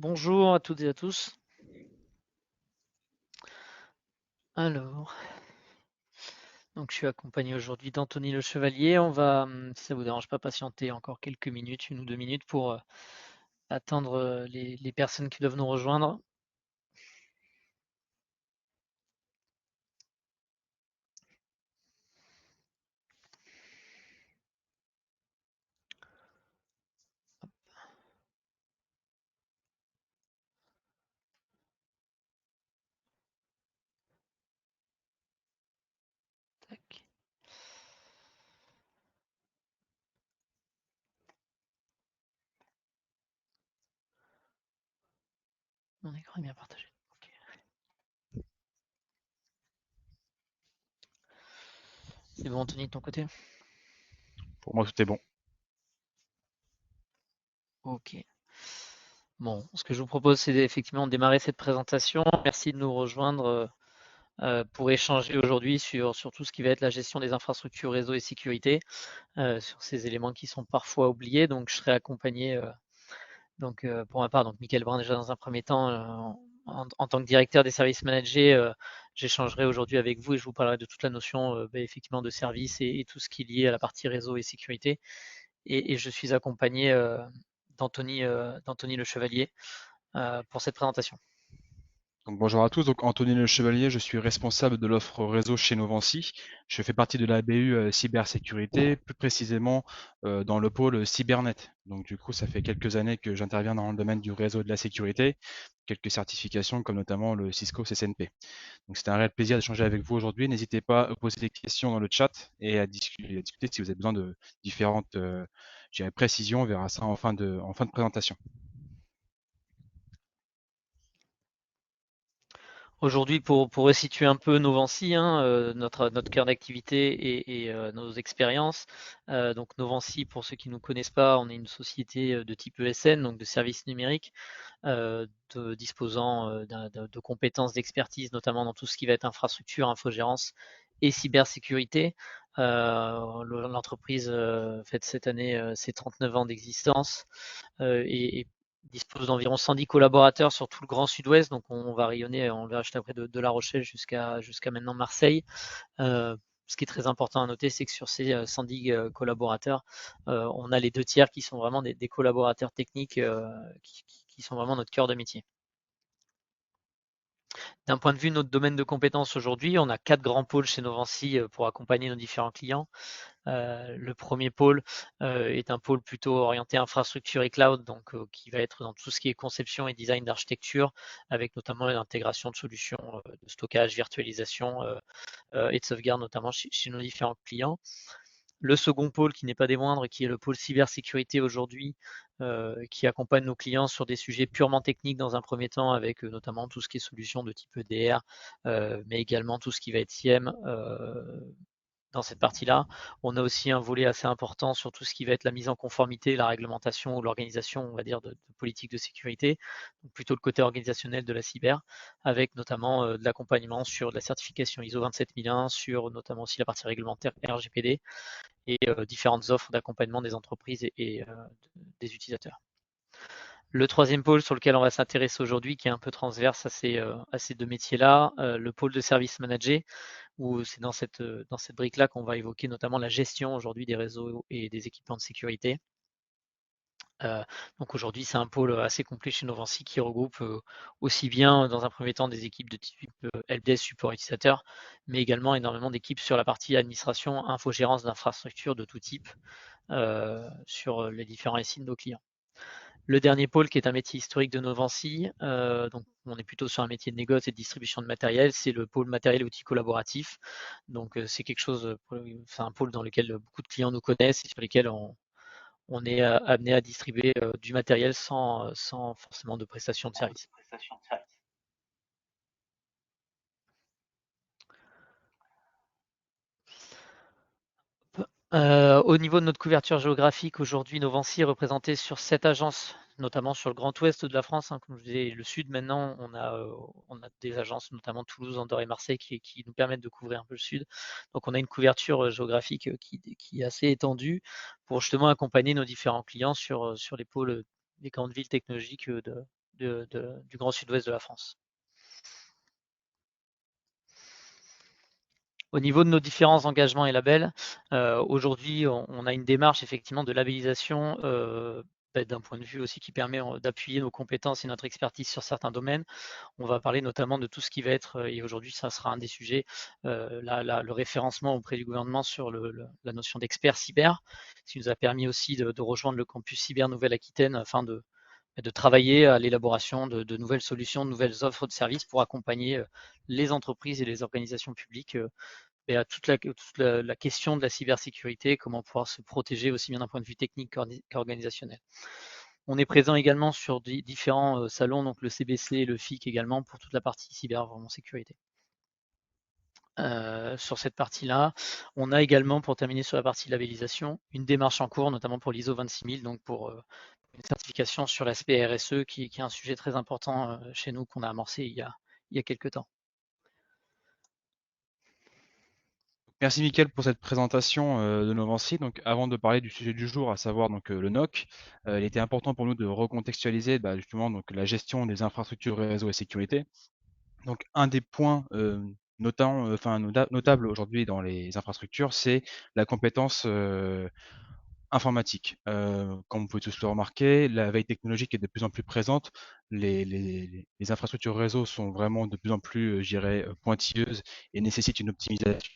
Bonjour à toutes et à tous. Alors, donc je suis accompagné aujourd'hui d'Anthony Le Chevalier. On va, si ça vous dérange pas, patienter encore quelques minutes, 1 ou 2 minutes pour attendre les personnes qui doivent nous rejoindre. Tac. Mon écran est bien partagé. Ok. C'est bon, Anthony, de ton côté? Pour moi, tout est bon. Ok. Bon, ce que je vous propose, c'est effectivement de démarrer cette présentation. Merci de nous rejoindre pour échanger aujourd'hui sur tout ce qui va être la gestion des infrastructures réseau et sécurité, sur ces éléments qui sont parfois oubliés. Donc, je serai accompagné pour ma part, donc Michael Brun, déjà dans un premier temps, en tant que directeur des services managés, j'échangerai aujourd'hui avec vous et je vous parlerai de toute la notion effectivement de service et tout ce qui est lié à la partie réseau et sécurité. Et je suis accompagné d'Anthony Le Chevalier pour cette présentation. Donc, bonjour à tous, donc Anthony Le Chevalier, je suis responsable de l'offre réseau chez Novancy. Je fais partie de la BU cybersécurité, plus précisément dans le pôle cybernet. Donc du coup, ça fait quelques années que j'interviens dans le domaine du réseau et de la sécurité, quelques certifications comme notamment le Cisco CCNP. Donc c'était un réel plaisir d'échanger avec vous aujourd'hui. N'hésitez pas à poser des questions dans le chat et à discuter si vous avez besoin de différentes je dirais, précisions. On verra ça en fin de présentation. Aujourd'hui, pour resituer un peu Novancy, hein, notre cœur d'activité et nos expériences. Donc Novancy, pour ceux qui ne nous connaissent pas, on est une société de type ESN, donc de services numériques, disposant de compétences d'expertise, notamment dans tout ce qui va être infrastructure, infogérance et cybersécurité. L'entreprise fête cette année ses 39 ans d'existence et dispose d'environ 110 collaborateurs sur tout le Grand Sud-Ouest. Donc on va rayonner, on le verra juste après, de La Rochelle jusqu'à maintenant Marseille. Ce qui est très important à noter, c'est que sur ces 110 collaborateurs, on a les 2 tiers qui sont vraiment des collaborateurs techniques qui sont vraiment notre cœur de métier. D'un point de vue de notre domaine de compétences aujourd'hui, on a 4 grands pôles chez Novancy pour accompagner nos différents clients. Le premier pôle est un pôle plutôt orienté infrastructure et cloud, donc qui va être dans tout ce qui est conception et design d'architecture, avec notamment l'intégration de solutions de stockage, virtualisation et de sauvegarde, notamment chez nos différents clients. Le second pôle, qui n'est pas des moindres, qui est le pôle cybersécurité aujourd'hui, qui accompagne nos clients sur des sujets purement techniques dans un premier temps, avec notamment tout ce qui est solutions de type EDR, mais également tout ce qui va être SIEM, dans cette partie-là. On a aussi un volet assez important sur tout ce qui va être la mise en conformité, la réglementation ou l'organisation, on va dire, de politique de sécurité, donc plutôt le côté organisationnel de la cyber, avec notamment de l'accompagnement sur de la certification ISO 27001, sur notamment aussi la partie réglementaire RGPD et différentes offres d'accompagnement des entreprises et des utilisateurs. Le troisième pôle sur lequel on va s'intéresser aujourd'hui, qui est un peu transverse à ces 2 métiers-là, le pôle de service manager, où c'est dans cette brique-là qu'on va évoquer notamment la gestion aujourd'hui des réseaux et des équipements de sécurité. Euh, donc aujourd'hui, c'est un pôle assez complet chez Novancy qui regroupe aussi bien dans un premier temps des équipes de type LDS support utilisateur, mais également énormément d'équipes sur la partie administration, infogérance d'infrastructures de tout type sur les différents SI de nos clients. Le dernier pôle, qui est un métier historique de Novancy, donc on est plutôt sur un métier de négoce et de distribution de matériel, c'est le pôle matériel et outils collaboratifs. Donc c'est quelque chose, c'est un pôle dans lequel beaucoup de clients nous connaissent et sur lesquels on est amené à distribuer du matériel sans forcément de prestation de service. Au niveau de notre couverture géographique, aujourd'hui, Novancy est représenté sur 7 agences, notamment sur le Grand Ouest de la France, hein, comme je disais, le Sud maintenant, on a des agences, notamment Toulouse, Andorre et Marseille, qui nous permettent de couvrir un peu le Sud. Donc on a une couverture géographique qui est assez étendue pour justement accompagner nos différents clients sur les pôles des grandes villes technologiques du Grand Sud-Ouest de la France. Au niveau de nos différents engagements et labels, aujourd'hui, on a une démarche effectivement de labellisation d'un point de vue aussi qui permet d'appuyer nos compétences et notre expertise sur certains domaines. On va parler notamment de tout ce qui va être, et aujourd'hui ça sera un des sujets, le référencement auprès du gouvernement sur la notion d'expert cyber, ce qui nous a permis aussi de rejoindre le campus cyber Nouvelle-Aquitaine afin de travailler à l'élaboration de nouvelles solutions, de nouvelles offres de services pour accompagner les entreprises et les organisations publiques et à toute la question de la cybersécurité, comment pouvoir se protéger aussi bien d'un point de vue technique qu'organisationnel. On est présent également sur différents salons, donc le CBC et le FIC également pour toute la partie cyber, vraiment sécurité. Sur cette partie-là, on a également, pour terminer sur la partie labellisation, une démarche en cours, notamment pour l'ISO 26000, donc pour une certification sur l'aspect RSE, qui est un sujet très important chez nous qu'on a amorcé il y a quelques temps. Merci Mickaël pour cette présentation de Novancy. Donc, avant de parler du sujet du jour, à savoir donc le NOC, il était important pour nous de recontextualiser justement donc la gestion des infrastructures réseau et sécurité. Donc, un des points notables aujourd'hui dans les infrastructures, c'est la compétence informatique. Comme vous pouvez tous le remarquer, la veille technologique est de plus en plus présente. Les infrastructures réseau sont vraiment de plus en plus, je dirais, pointilleuses et nécessitent une optimisation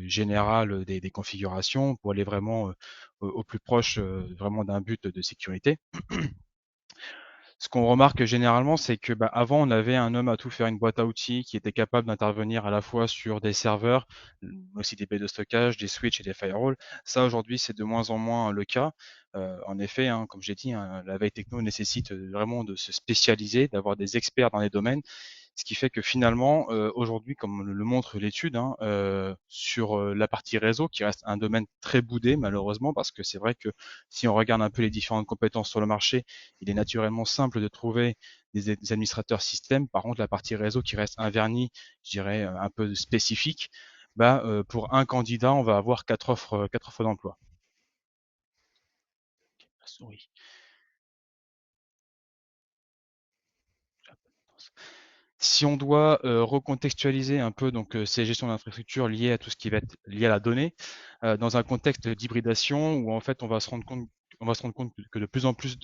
générale des configurations pour aller vraiment au plus proche vraiment d'un but de sécurité. Ce qu'on remarque généralement, c'est que avant, on avait un homme à tout faire, une boîte à outils qui était capable d'intervenir à la fois sur des serveurs, aussi des baies de stockage, des switches et des firewalls. Ça, aujourd'hui, c'est de moins en moins le cas. En effet, comme j'ai dit, la veille techno nécessite vraiment de se spécialiser, d'avoir des experts dans les domaines. Ce qui fait que finalement, aujourd'hui, comme le montre l'étude, sur la partie réseau, qui reste un domaine très boudé malheureusement, parce que c'est vrai que si on regarde un peu les différentes compétences sur le marché, il est naturellement simple de trouver des administrateurs système. Par contre, la partie réseau qui reste un vernis, je dirais, un peu spécifique, pour un candidat, on va avoir quatre offres d'emploi. La souris. Si on doit recontextualiser un peu donc ces gestions d'infrastructures liées à tout ce qui va être lié à la donnée, dans un contexte d'hybridation où en fait on va se rendre compte que de plus en plus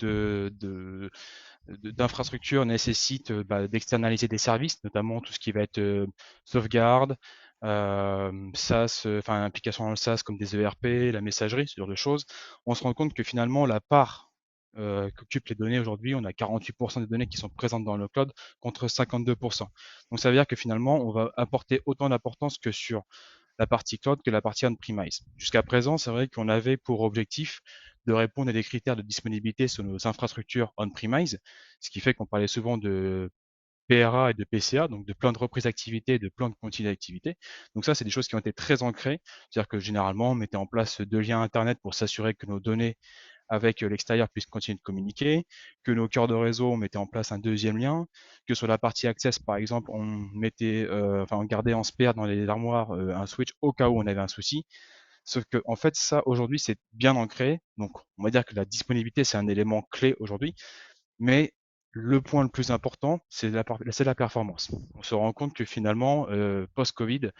d'infrastructures nécessitent d'externaliser des services, notamment tout ce qui va être sauvegarde, SaaS, enfin implication dans le SaaS comme des ERP, la messagerie, ce genre de choses. On se rend compte que finalement la part qu'occupent les données aujourd'hui, on a 48% des données qui sont présentes dans le cloud contre 52%. Donc ça veut dire que finalement on va apporter autant d'importance que sur la partie cloud que la partie on-premise. Jusqu'à présent, c'est vrai qu'on avait pour objectif de répondre à des critères de disponibilité sur nos infrastructures on-premise, ce qui fait qu'on parlait souvent de PRA et de PCA, donc de plan de reprise d'activité et de plan de continu d'activité. Donc ça, c'est des choses qui ont été très ancrées. C'est-à-dire que généralement, on mettait en place 2 liens Internet pour s'assurer que nos données avec l'extérieur puissent continuer de communiquer, que nos cœurs de réseau, on mettait en place un deuxième lien, que sur la partie access, par exemple, on gardait en spare dans les armoires un switch au cas où on avait un souci. Sauf que, en fait, ça, aujourd'hui, c'est bien ancré. Donc, on va dire que la disponibilité, c'est un élément clé aujourd'hui. Mais le point le plus important, c'est la performance. On se rend compte que finalement, post-Covid,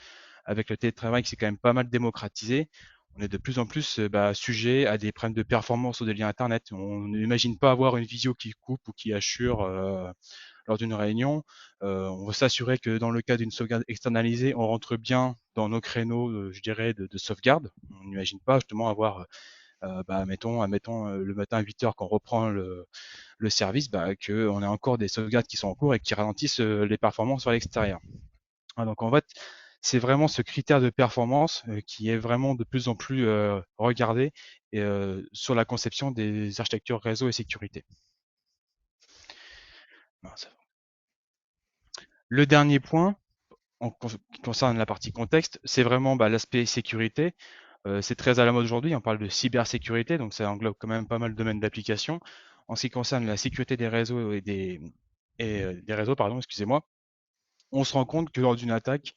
avec le télétravail qui s'est quand même pas mal démocratisé, on est de plus en plus sujet à des problèmes de performance ou des liens Internet. On n'imagine pas avoir une visio qui coupe ou qui assure lors d'une réunion. On veut s'assurer que dans le cas d'une sauvegarde externalisée, on rentre bien dans nos créneaux, je dirais, de sauvegarde. On n'imagine pas justement avoir, admettons le matin à 8 heures qu'on reprend le service, qu'on a encore des sauvegardes qui sont en cours et qui ralentissent les performances vers l'extérieur. Donc en fait, c'est vraiment ce critère de performance qui est vraiment de plus en plus regardé sur la conception des architectures réseau et sécurité. Le dernier point, qui concerne la partie contexte, c'est vraiment l'aspect sécurité. C'est très à la mode aujourd'hui, on parle de cybersécurité, donc ça englobe quand même pas mal de domaines d'application. En ce qui concerne la sécurité des réseaux et des réseaux, pardon, excusez-moi, on se rend compte que lors d'une attaque,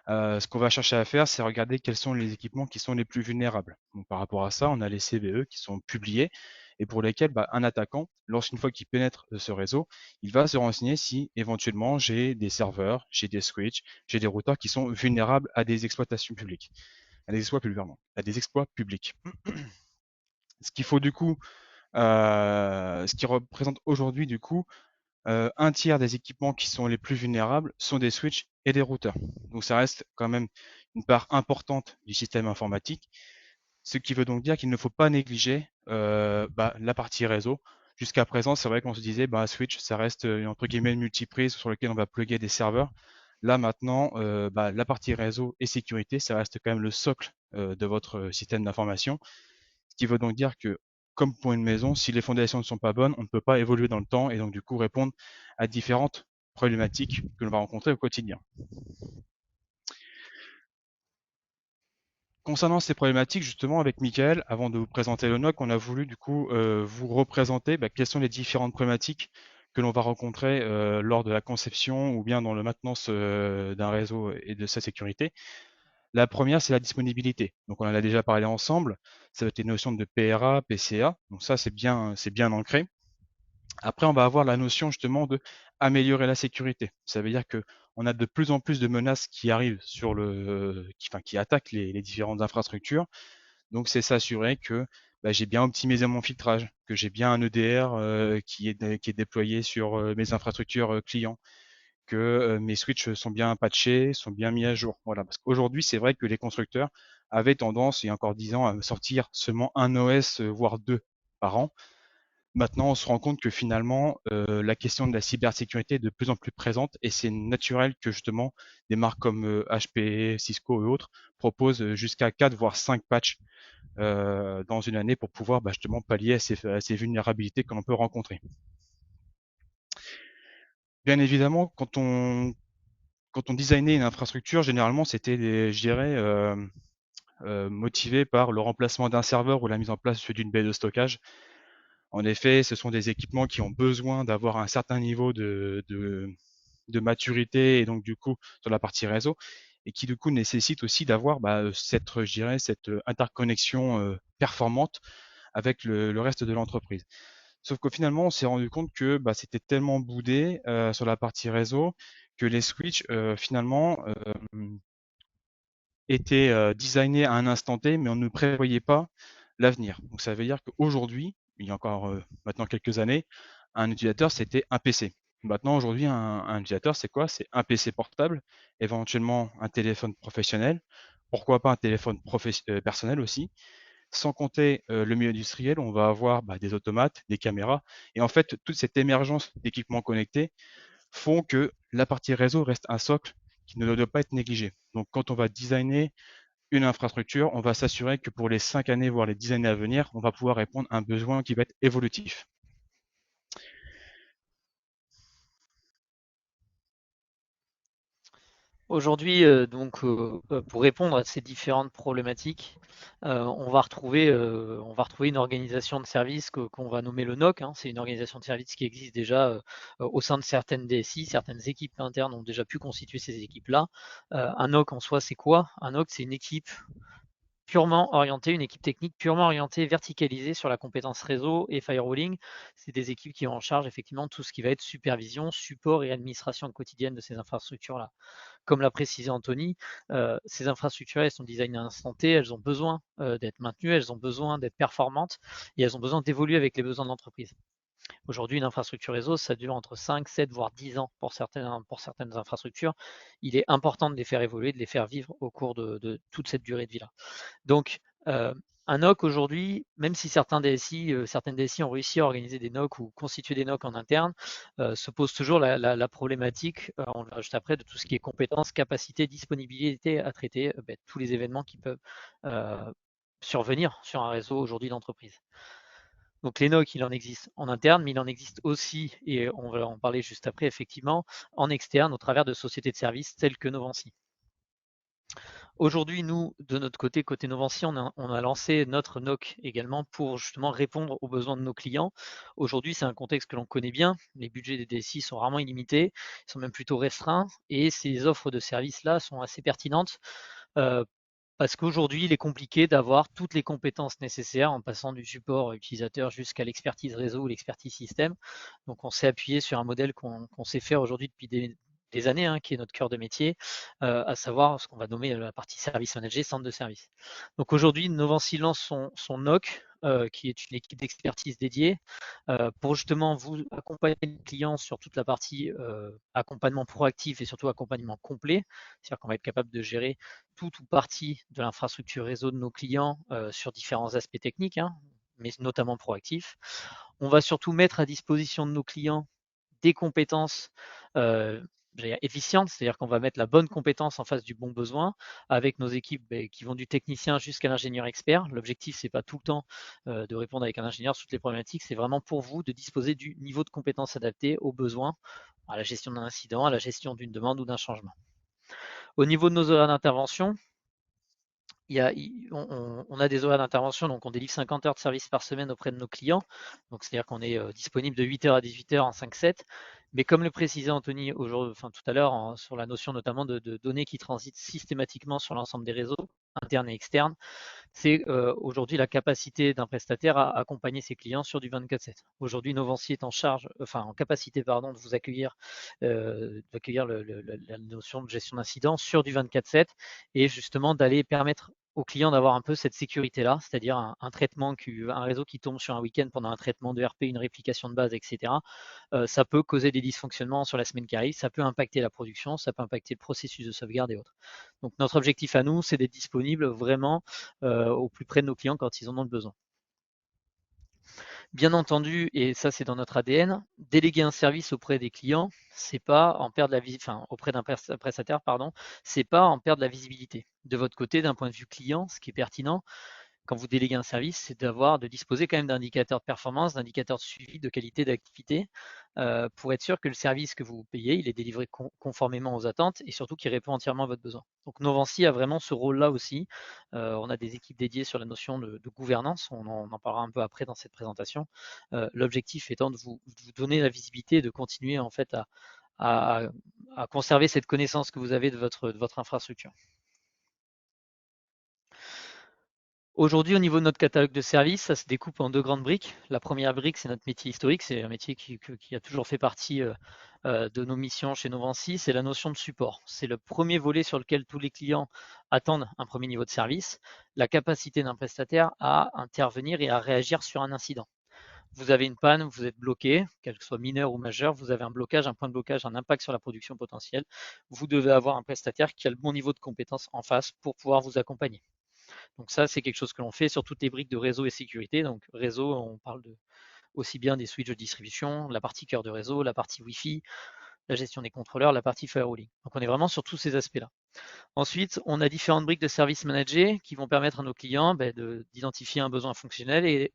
ce qu'on va chercher à faire, c'est regarder quels sont les équipements qui sont les plus vulnérables. Donc, par rapport à ça, on a les CVE qui sont publiés et pour lesquels un attaquant, lorsqu'une fois qu'il pénètre ce réseau, il va se renseigner si éventuellement j'ai des serveurs, j'ai des switches, j'ai des routeurs qui sont vulnérables à des exploitations publiques, à des exploits publics, pardon, à des exploits publics. Ce qu'il faut du coup, ce qui représente aujourd'hui du coup un tiers des équipements qui sont les plus vulnérables sont des switches et des routeurs. Donc ça reste quand même une part importante du système informatique, ce qui veut donc dire qu'il ne faut pas négliger la partie réseau. Jusqu'à présent, c'est vrai qu'on se disait Switch, ça reste entre guillemets une multiprise sur lequel on va plugger des serveurs. Là maintenant, la partie réseau et sécurité, ça reste quand même le socle de votre système d'information. Ce qui veut donc dire que, comme pour une maison, si les fondations ne sont pas bonnes, on ne peut pas évoluer dans le temps et donc du coup répondre à différentes problématiques que l'on va rencontrer au quotidien. Concernant ces problématiques, justement, avec Michael, avant de vous présenter le NOC, on a voulu du coup vous représenter quelles sont les différentes problématiques que l'on va rencontrer lors de la conception ou bien dans la maintenance d'un réseau et de sa sécurité. La première, c'est la disponibilité. Donc, on en a déjà parlé ensemble. Ça va être les notions de PRA, PCA. Donc, ça, c'est bien ancré. Après, on va avoir la notion justement de améliorer la sécurité. Ça veut dire que on a de plus en plus de menaces qui arrivent qui attaquent les différentes infrastructures. Donc, c'est s'assurer que j'ai bien optimisé mon filtrage, que j'ai bien un EDR qui est déployé sur mes infrastructures clients, que mes switches sont bien patchés, sont bien mis à jour. Voilà, parce qu'aujourd'hui, c'est vrai que les constructeurs avaient tendance, il y a encore 10 ans, à sortir seulement un OS, voire deux par an. Maintenant, on se rend compte que finalement, la question de la cybersécurité est de plus en plus présente et c'est naturel que justement des marques comme HP, Cisco et autres proposent jusqu'à 4 voire 5 patchs dans une année pour pouvoir justement pallier à ces vulnérabilités que l'on peut rencontrer. Bien évidemment, quand on designait une infrastructure, généralement, c'était, je dirais, motivé par le remplacement d'un serveur ou la mise en place d'une baie de stockage. En effet, ce sont des équipements qui ont besoin d'avoir un certain niveau de maturité et donc du coup sur la partie réseau et qui du coup nécessitent aussi d'avoir je dirais, cette interconnexion performante avec le reste de l'entreprise. Sauf qu'au finalement, on s'est rendu compte que c'était tellement boudé sur la partie réseau que les switches finalement étaient designés à un instant T, mais on ne prévoyait pas l'avenir. Donc ça veut dire qu'aujourd'hui, il y a encore maintenant quelques années, un utilisateur c'était un PC. Maintenant aujourd'hui, un utilisateur c'est quoi? C'est un PC portable, éventuellement un téléphone professionnel, pourquoi pas un téléphone personnel aussi. Sans compter le milieu industriel, on va avoir des automates, des caméras, et en fait toute cette émergence d'équipements connectés font que la partie réseau reste un socle qui ne doit pas être négligé. Donc quand on va designer une infrastructure, on va s'assurer que pour les 5 années, voire les 10 années à venir, on va pouvoir répondre à un besoin qui va être évolutif. Aujourd'hui, pour répondre à ces différentes problématiques, on va retrouver une organisation de service qu'on va nommer le NOC, hein. C'est une organisation de service qui existe déjà au sein de certaines DSI, certaines équipes internes ont déjà pu constituer ces équipes-là. Un NOC en soi, c'est quoi? Un NOC, c'est une équipe purement orientée, une équipe technique purement orientée, verticalisée sur la compétence réseau et firewalling. C'est des équipes qui ont en charge effectivement tout ce qui va être supervision, support et administration quotidienne de ces infrastructures-là. Comme l'a précisé Anthony, ces infrastructures, elles sont designées à l'instant T, elles ont besoin d'être maintenues, elles ont besoin d'être performantes et elles ont besoin d'évoluer avec les besoins de l'entreprise. Aujourd'hui, une infrastructure réseau, ça dure entre 5, 7, voire 10 ans pour certaines infrastructures. Il est important de les faire évoluer, de les faire vivre au cours de toute cette durée de vie-là. Donc, un NOC aujourd'hui, même si certaines DSI ont réussi à organiser des NOC ou constituer des NOC en interne, se pose toujours la problématique, on le verra juste après, de tout ce qui est compétences, capacité, disponibilité à traiter tous les événements qui peuvent survenir sur un réseau aujourd'hui d'entreprise. Donc les NOC, il en existe en interne, mais il en existe aussi, et on va en parler juste après, effectivement, en externe au travers de sociétés de services telles que Novancy. Aujourd'hui, nous, de notre côté Novancy, on a lancé notre NOC également pour justement répondre aux besoins de nos clients. Aujourd'hui, c'est un contexte que l'on connaît bien. Les budgets des DSI sont rarement illimités, ils sont même plutôt restreints, et ces offres de services-là sont assez pertinentes Parce qu'aujourd'hui, il est compliqué d'avoir toutes les compétences nécessaires en passant du support utilisateur jusqu'à l'expertise réseau ou l'expertise système. Donc, on s'est appuyé sur un modèle qu'on sait faire aujourd'hui depuis des années, hein, qui est notre cœur de métier, à savoir ce qu'on va nommer la partie service manager, centre de service. Donc aujourd'hui, Novancy lance son NOC, qui est une équipe d'expertise dédiée, pour justement vous accompagner le client sur toute la partie accompagnement proactif et surtout accompagnement complet. C'est-à-dire qu'on va être capable de gérer toute ou partie de l'infrastructure réseau de nos clients sur différents aspects techniques, hein, mais notamment proactifs. On va surtout mettre à disposition de nos clients des compétences euh, efficientes, c'est-à-dire qu'on va mettre la bonne compétence en face du bon besoin, avec nos équipes qui vont du technicien jusqu'à l'ingénieur expert. L'objectif, c'est pas tout le temps de répondre avec un ingénieur sur toutes les problématiques, c'est vraiment pour vous de disposer du niveau de compétence adapté aux besoins, à la gestion d'un incident, à la gestion d'une demande ou d'un changement. Au niveau de nos horaires d'intervention, on a des horaires d'intervention, donc on délivre 50 heures de service par semaine auprès de nos clients. Donc c'est-à-dire qu'on est disponible de 8h à 18h en 5/7. Mais comme le précisait Anthony enfin, tout à l'heure sur la notion notamment de données qui transitent systématiquement sur l'ensemble des réseaux internes et externes, c'est aujourd'hui la capacité d'un prestataire à accompagner ses clients sur du 24/7. Aujourd'hui, Novancy est en capacité de vous accueillir, d'accueillir la notion de gestion d'incident sur du 24/7 et justement d'aller permettre aux clients d'avoir un peu cette sécurité-là, c'est-à-dire un réseau qui tombe sur un week-end pendant un traitement de RP, une réplication de base, etc. Ça peut causer des dysfonctionnements sur la semaine qui arrive, ça peut impacter la production, ça peut impacter le processus de sauvegarde et autres. Donc notre objectif à nous, c'est d'être disponible vraiment au plus près de nos clients quand ils en ont le besoin. Bien entendu, et ça c'est dans notre ADN, déléguer un service auprès des clients, c'est pas en perdre auprès d'un prestataire, pardon, c'est pas en perdre la visibilité. De votre côté, d'un point de vue client, ce qui est pertinent, quand vous déléguez un service, c'est de disposer quand même d'indicateurs de performance, d'indicateurs de suivi, de qualité d'activité, pour être sûr que le service que vous payez, il est délivré conformément aux attentes et surtout qu'il répond entièrement à votre besoin. Donc Novancy a vraiment ce rôle-là aussi. On a des équipes dédiées sur la notion de gouvernance, on en parlera un peu après dans cette présentation. L'objectif étant de vous donner la visibilité et de continuer en fait à, à conserver cette connaissance que vous avez de votre infrastructure. Aujourd'hui, au niveau de notre catalogue de services, ça se découpe en deux grandes briques. La première brique, c'est notre métier historique, c'est un métier qui a toujours fait partie de nos missions chez Novancy, c'est la notion de support. C'est le premier volet sur lequel tous les clients attendent un premier niveau de service, la capacité d'un prestataire à intervenir et à réagir sur un incident. Vous avez une panne, vous êtes bloqué, qu'elle soit mineure ou majeure, vous avez un blocage, un point de blocage, un impact sur la production potentielle. Vous devez avoir un prestataire qui a le bon niveau de compétence en face pour pouvoir vous accompagner. Donc ça, c'est quelque chose que l'on fait sur toutes les briques de réseau et sécurité. Donc réseau, on parle aussi bien des switches de distribution, la partie cœur de réseau, la partie Wi-Fi, la gestion des contrôleurs, la partie firewalling. Donc on est vraiment sur tous ces aspects-là. Ensuite, on a différentes briques de service managés qui vont permettre à nos clients d'identifier un besoin fonctionnel et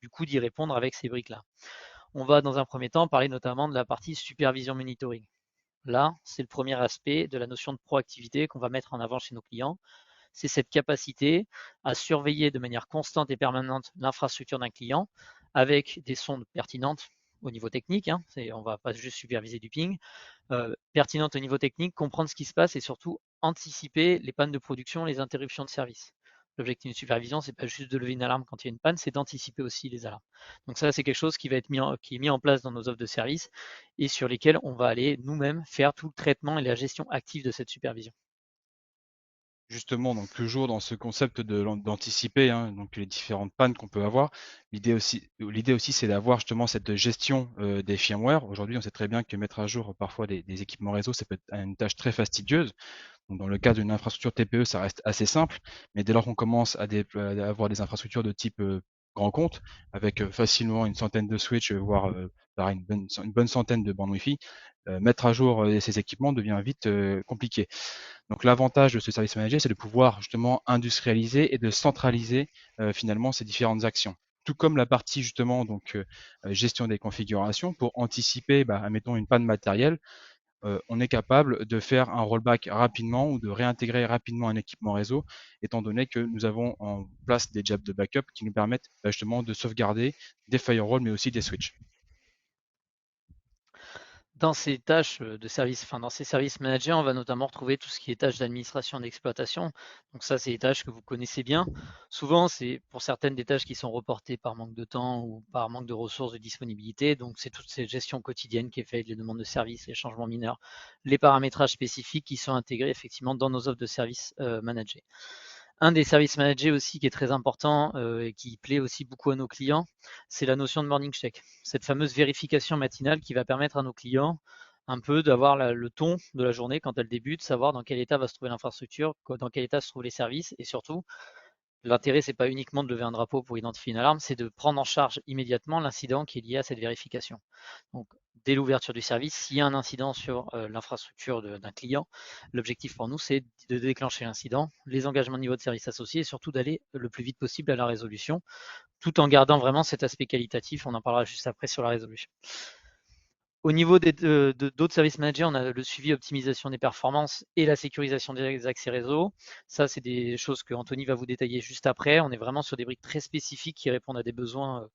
du coup d'y répondre avec ces briques-là. On va dans un premier temps parler notamment de la partie supervision monitoring. Là, c'est le premier aspect de la notion de proactivité qu'on va mettre en avant chez nos clients, c'est cette capacité à surveiller de manière constante et permanente l'infrastructure d'un client avec des sondes pertinentes au niveau technique. Hein, on ne va pas juste superviser du ping. Pertinentes au niveau technique, comprendre ce qui se passe et surtout anticiper les pannes de production, les interruptions de service. L'objectif de supervision, c'est pas juste de lever une alarme quand il y a une panne, c'est d'anticiper aussi les alarmes. Donc ça, c'est quelque chose qui est mis en place dans nos offres de service et sur lesquelles on va aller nous-mêmes faire tout le traitement et la gestion active de cette supervision. Justement, donc toujours dans ce concept d'anticiper, hein, donc les différentes pannes qu'on peut avoir. L'idée aussi, c'est d'avoir justement cette gestion des firmware. Aujourd'hui, on sait très bien que mettre à jour parfois des équipements réseau, ça peut être une tâche très fastidieuse. Donc, dans le cas d'une infrastructure TPE, ça reste assez simple, mais dès lors qu'on commence à avoir des infrastructures de type grand compte, avec facilement une centaine de switches, voire pareil, une bonne centaine de bandes Wi-Fi, mettre à jour ces équipements devient vite compliqué. Donc l'avantage de ce service manager, c'est de pouvoir justement industrialiser et de centraliser finalement ces différentes actions. Tout comme la partie justement donc gestion des configurations pour anticiper, admettons une panne matérielle, on est capable de faire un rollback rapidement ou de réintégrer rapidement un équipement réseau, étant donné que nous avons en place des jobs de backup qui nous permettent justement de sauvegarder des firewalls mais aussi des switches. Dans ces tâches de service, enfin dans ces services managés, on va notamment retrouver tout ce qui est tâches d'administration et d'exploitation. Donc ça, c'est des tâches que vous connaissez bien. Souvent, c'est pour certaines des tâches qui sont reportées par manque de temps ou par manque de ressources de disponibilité. Donc c'est toute cette gestion quotidienne qui est faite, les demandes de services, les changements mineurs, les paramétrages spécifiques qui sont intégrés effectivement dans nos offres de services managés. Un des services managés aussi qui est très important et qui plaît aussi beaucoup à nos clients, c'est la notion de morning check. Cette fameuse vérification matinale qui va permettre à nos clients un peu d'avoir le ton de la journée quand elle débute, savoir dans quel état va se trouver l'infrastructure, dans quel état se trouvent les services et surtout l'intérêt, c'est pas uniquement de lever un drapeau pour identifier une alarme, c'est de prendre en charge immédiatement l'incident qui est lié à cette vérification. Donc, dès l'ouverture du service, s'il y a un incident sur l'infrastructure d'un client, l'objectif pour nous, c'est de déclencher l'incident, les engagements de niveau de service associés et surtout d'aller le plus vite possible à la résolution, tout en gardant vraiment cet aspect qualitatif. On en parlera juste après sur la résolution. Au niveau d'autres services managés, on a le suivi optimisation des performances et la sécurisation des accès réseau. Ça, c'est des choses que Anthony va vous détailler juste après. On est vraiment sur des briques très spécifiques qui répondent à des besoins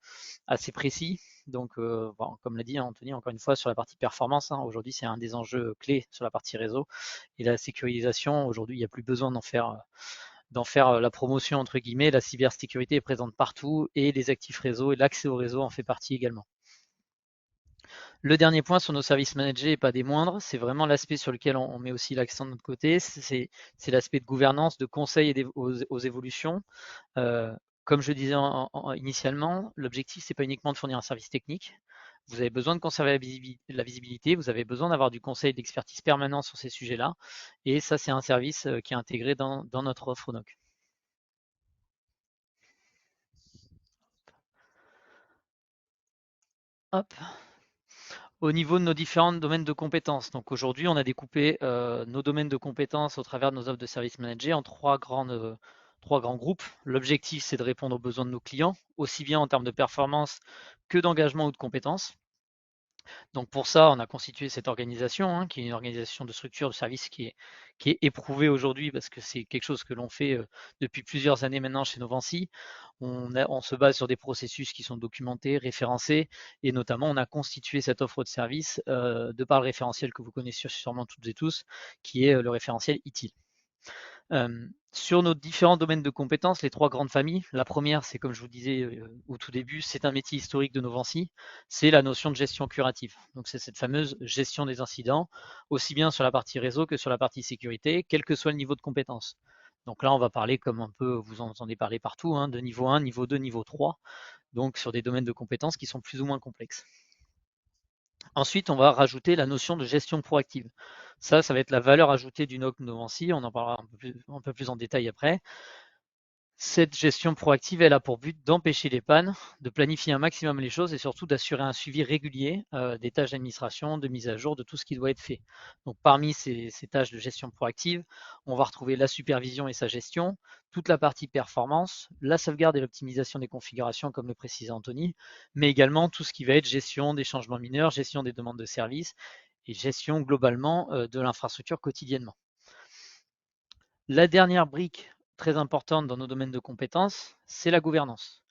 assez précis. Donc, bon, comme l'a dit Anthony, encore une fois, sur la partie performance, hein, aujourd'hui, c'est un des enjeux clés sur la partie réseau. Et la sécurisation, aujourd'hui, il n'y a plus besoin d'en faire la promotion, entre guillemets. La cybersécurité est présente partout et les actifs réseau et l'accès au réseau en fait partie également. Le dernier point sur nos services managés et pas des moindres, c'est vraiment l'aspect sur lequel on met aussi l'accent de notre côté, c'est l'aspect de gouvernance, de conseil et aux évolutions. Euh, Comme je disais initialement, l'objectif, c'est pas uniquement de fournir un service technique. Vous avez besoin de conserver la visibilité, vous avez besoin d'avoir du conseil et de l'expertise permanente sur ces sujets-là. Et ça, c'est un service qui est intégré dans notre offre NOC. Hop. Au niveau de nos différents domaines de compétences. Donc aujourd'hui, on a découpé nos domaines de compétences au travers de nos offres de services managés en trois grands groupes. L'objectif, c'est de répondre aux besoins de nos clients, aussi bien en termes de performance que d'engagement ou de compétences. Donc pour ça, on a constitué cette organisation, hein, qui est une organisation de structure de service qui est éprouvée aujourd'hui parce que c'est quelque chose que l'on fait depuis plusieurs années maintenant chez Novancy. On se base sur des processus qui sont documentés, référencés, et notamment on a constitué cette offre de service de par le référentiel que vous connaissez sûrement toutes et tous, qui est le référentiel ITIL. Sur nos différents domaines de compétences, les trois grandes familles, la première, c'est comme je vous disais au tout début, c'est un métier historique de Novancy, c'est la notion de gestion curative. Donc c'est cette fameuse gestion des incidents, aussi bien sur la partie réseau que sur la partie sécurité, quel que soit le niveau de compétence. Donc là, on va parler comme un peu, vous en entendez parler partout, hein, de niveau 1, niveau 2, niveau 3, donc sur des domaines de compétences qui sont plus ou moins complexes. Ensuite, on va rajouter la notion de gestion proactive. Ça va être la valeur ajoutée du NOC Novancy, on en parlera un peu plus en détail après. Cette gestion proactive, elle a pour but d'empêcher les pannes, de planifier un maximum les choses et surtout d'assurer un suivi régulier des tâches d'administration, de mise à jour, de tout ce qui doit être fait. Donc parmi ces tâches de gestion proactive, on va retrouver la supervision et sa gestion, toute la partie performance, la sauvegarde et l'optimisation des configurations comme le précisait Anthony, mais également tout ce qui va être gestion des changements mineurs, gestion des demandes de services et gestion globalement de l'infrastructure quotidiennement. La dernière brique très importante dans nos domaines de compétences, c'est la gouvernance.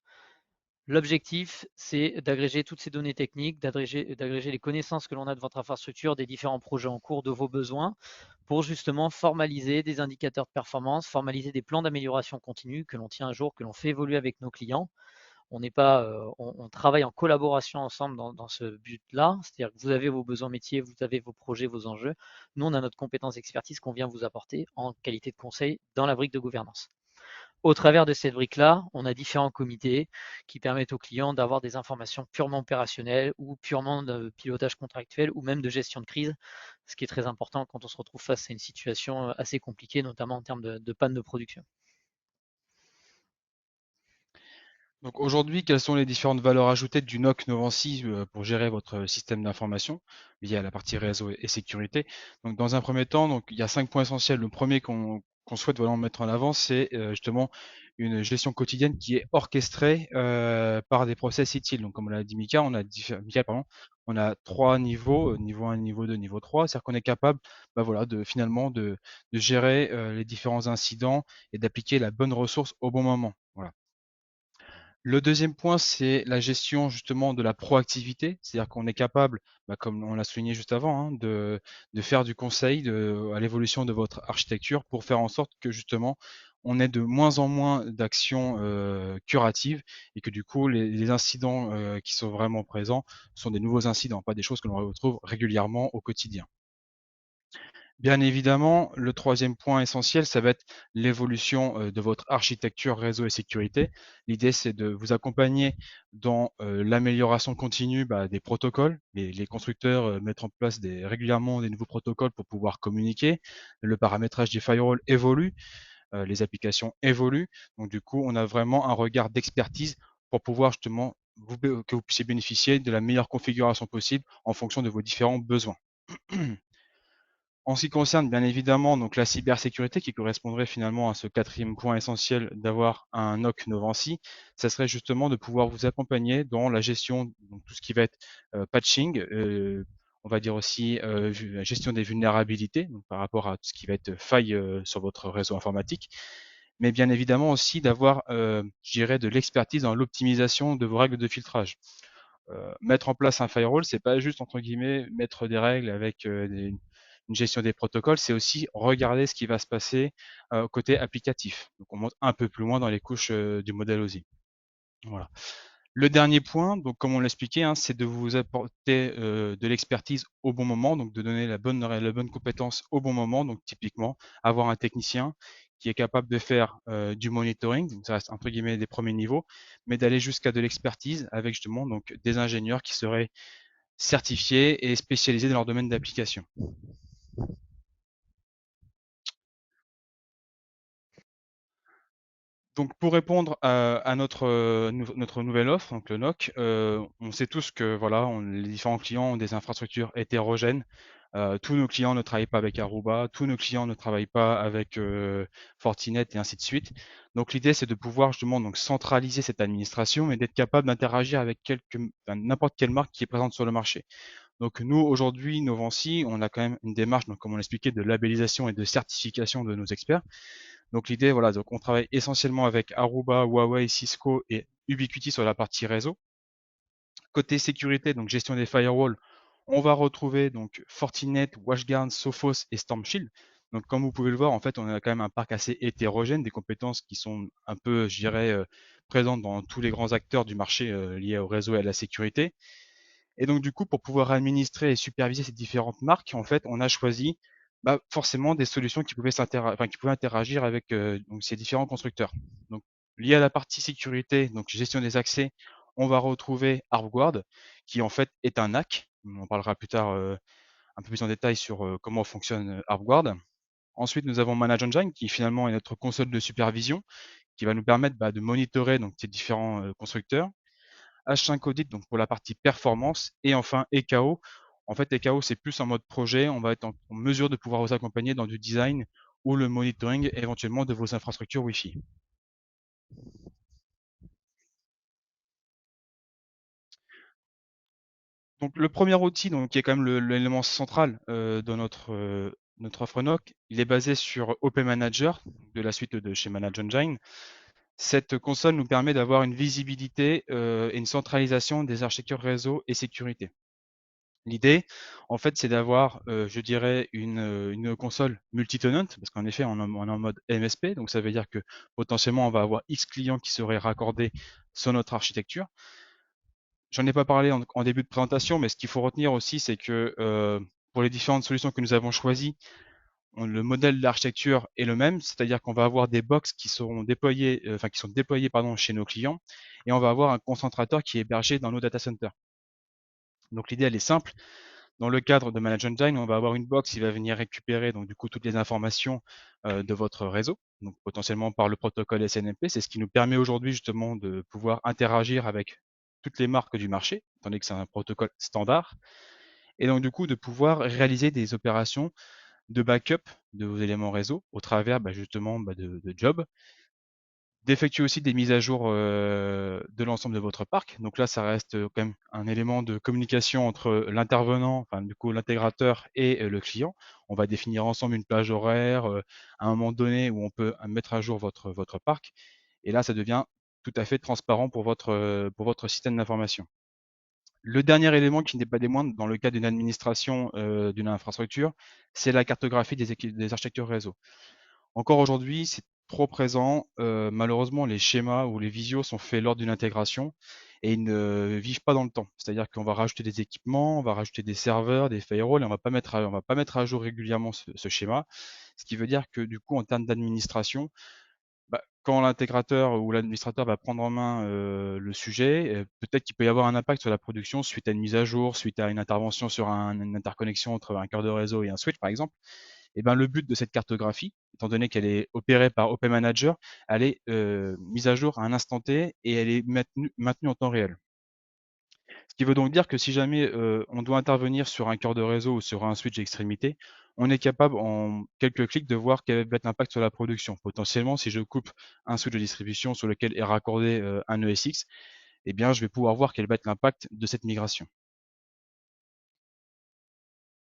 L'objectif, c'est d'agréger toutes ces données techniques, d'agréger les connaissances que l'on a de votre infrastructure, des différents projets en cours, de vos besoins, pour justement formaliser des indicateurs de performance, formaliser des plans d'amélioration continue que l'on tient à jour, que l'on fait évoluer avec nos clients. On n'est pas, on travaille en collaboration ensemble dans ce but-là, c'est-à-dire que vous avez vos besoins métiers, vous avez vos projets, vos enjeux. Nous, on a notre compétence expertise qu'on vient vous apporter en qualité de conseil dans la brique de gouvernance. Au travers de cette brique-là, on a différents comités qui permettent aux clients d'avoir des informations purement opérationnelles ou purement de pilotage contractuel ou même de gestion de crise, ce qui est très important quand on se retrouve face à une situation assez compliquée, notamment en termes de panne de production. Donc aujourd'hui, quelles sont les différentes valeurs ajoutées du NOC Novancy pour gérer votre système d'information lié à la partie réseau et sécurité? Donc dans un premier temps, donc il y a 5 points essentiels. Le premier qu'on souhaite vraiment mettre en avant, c'est justement une gestion quotidienne qui est orchestrée par des process utiles. Donc comme l'a dit Mika, Mika, pardon, on a 3 niveaux, niveau 1, niveau 2, niveau 3. C'est-à-dire qu'on est capable voilà, finalement de gérer les différents incidents et d'appliquer la bonne ressource au bon moment. Voilà. Le deuxième point, c'est la gestion justement de la proactivité, c'est-à-dire qu'on est capable, comme on l'a souligné juste avant, hein, de faire du conseil à l'évolution de votre architecture pour faire en sorte que justement on ait de moins en moins d'actions curatives et que du coup les incidents qui sont vraiment présents sont des nouveaux incidents, pas des choses que l'on retrouve régulièrement au quotidien. Bien évidemment, le troisième point essentiel, ça va être l'évolution de votre architecture réseau et sécurité. L'idée, c'est de vous accompagner dans l'amélioration continue des protocoles. Les constructeurs mettent en place régulièrement des nouveaux protocoles pour pouvoir communiquer. Le paramétrage des firewalls évolue, les applications évoluent. Donc du coup, on a vraiment un regard d'expertise pour pouvoir justement que vous puissiez bénéficier de la meilleure configuration possible en fonction de vos différents besoins. En ce qui concerne bien évidemment donc la cybersécurité qui correspondrait finalement à ce quatrième point essentiel d'avoir un NOC Novancy, ça serait justement de pouvoir vous accompagner dans la gestion, donc tout ce qui va être patching, on va dire aussi la gestion des vulnérabilités donc par rapport à tout ce qui va être faille sur votre réseau informatique, mais bien évidemment aussi d'avoir, je dirais, de l'expertise dans l'optimisation de vos règles de filtrage. Mettre en place un firewall, c'est pas juste entre guillemets mettre des règles avec une gestion des protocoles, c'est aussi regarder ce qui va se passer côté applicatif. Donc on monte un peu plus loin dans les couches du modèle OSI. Voilà. Le dernier point, donc comme on l'expliquait, hein, c'est de vous apporter de l'expertise au bon moment, donc de donner la bonne compétence au bon moment. Donc typiquement, avoir un technicien qui est capable de faire du monitoring, donc ça reste entre guillemets des premiers niveaux, mais d'aller jusqu'à de l'expertise avec justement donc des ingénieurs qui seraient certifiés et spécialisés dans leur domaine d'application. Donc pour répondre à notre nouvelle offre, donc le NOC, on sait tous que voilà, les différents clients ont des infrastructures hétérogènes. Tous nos clients ne travaillent pas avec Aruba, tous nos clients ne travaillent pas avec Fortinet et ainsi de suite. Donc l'idée c'est de pouvoir justement donc centraliser cette administration et d'être capable d'interagir avec n'importe quelle marque qui est présente sur le marché. Donc nous aujourd'hui, Novancy, on a quand même une démarche, donc comme on l'expliquait, de labellisation et de certification de nos experts. Donc l'idée, voilà, donc on travaille essentiellement avec Aruba, Huawei, Cisco et Ubiquiti sur la partie réseau. Côté sécurité, donc gestion des firewalls, on va retrouver donc Fortinet, WatchGuard, Sophos et Stormshield. Donc comme vous pouvez le voir, en fait, on a quand même un parc assez hétérogène, des compétences qui sont un peu, je dirais, présentes dans tous les grands acteurs du marché liés au réseau et à la sécurité. Et donc, du coup, pour pouvoir administrer et superviser ces différentes marques, en fait, on a choisi forcément des solutions qui pouvaient interagir avec donc ces différents constructeurs. Donc, lié à la partie sécurité, donc gestion des accès, on va retrouver ArcGuard, qui en fait est un NAC. On en parlera plus tard un peu plus en détail sur comment fonctionne ArcGuard. Ensuite, nous avons Manage Engine, qui finalement est notre console de supervision, qui va nous permettre de monitorer donc ces différents constructeurs. H5 Audit donc pour la partie performance et enfin EKO. En fait, EKO, c'est plus en mode projet. On va être en mesure de pouvoir vous accompagner dans du design ou le monitoring éventuellement de vos infrastructures Wi-Fi. Donc le premier outil, donc, qui est quand même l'élément central de notre offre NOC, il est basé sur OP Manager de la suite de chez Manage Engine. Cette console nous permet d'avoir une visibilité et une centralisation des architectures réseau et sécurité. L'idée, en fait, c'est d'avoir, je dirais, une console multi-tenant, parce qu'en effet, on est en mode MSP, donc ça veut dire que potentiellement, on va avoir X clients qui seraient raccordés sur notre architecture. J'en ai pas parlé en début de présentation, mais ce qu'il faut retenir aussi, c'est que pour les différentes solutions que nous avons choisies, le modèle d'architecture est le même, c'est-à-dire qu'on va avoir des box qui seront déployées, qui sont déployées pardon, chez nos clients, et on va avoir un concentrateur qui est hébergé dans nos data centers. Donc l'idée, elle est simple. Dans le cadre de Manage Engine, on va avoir une box qui va venir récupérer donc du coup toutes les informations de votre réseau, donc potentiellement par le protocole SNMP. C'est ce qui nous permet aujourd'hui justement de pouvoir interagir avec toutes les marques du marché, étant donné que c'est un protocole standard, et donc du coup de pouvoir réaliser des opérations de backup de vos éléments réseau au travers justement de jobs, d'effectuer aussi des mises à jour de l'ensemble de votre parc. Donc là, ça reste quand même un élément de communication entre l'intervenant, enfin du coup l'intégrateur et le client. On va définir ensemble une plage horaire à un moment donné où on peut mettre à jour votre parc. Et là, ça devient tout à fait transparent pour votre système d'information. Le dernier élément qui n'est pas des moindres dans le cas d'une administration d'une infrastructure, c'est la cartographie des architectures réseau. Encore aujourd'hui, c'est trop présent. Malheureusement, les schémas ou les visios sont faits lors d'une intégration et ils ne vivent pas dans le temps. C'est-à-dire qu'on va rajouter des équipements, on va rajouter des serveurs, des firewalls et on va pas mettre à jour régulièrement ce schéma. Ce qui veut dire que du coup, en termes d'administration, bah, quand l'intégrateur ou l'administrateur va prendre en main le sujet, peut-être qu'il peut y avoir un impact sur la production suite à une mise à jour, suite à une intervention sur une interconnexion entre un cœur de réseau et un switch, par exemple. Et ben, le but de cette cartographie, étant donné qu'elle est opérée par Open Manager, elle est mise à jour à un instant T et elle est maintenue en temps réel. Ce qui veut donc dire que si jamais on doit intervenir sur un cœur de réseau ou sur un switch extrémité, on est capable en quelques clics de voir quel va être l'impact sur la production. Potentiellement, si je coupe un switch de distribution sur lequel est raccordé un ESX, eh bien, je vais pouvoir voir quel va être l'impact de cette migration.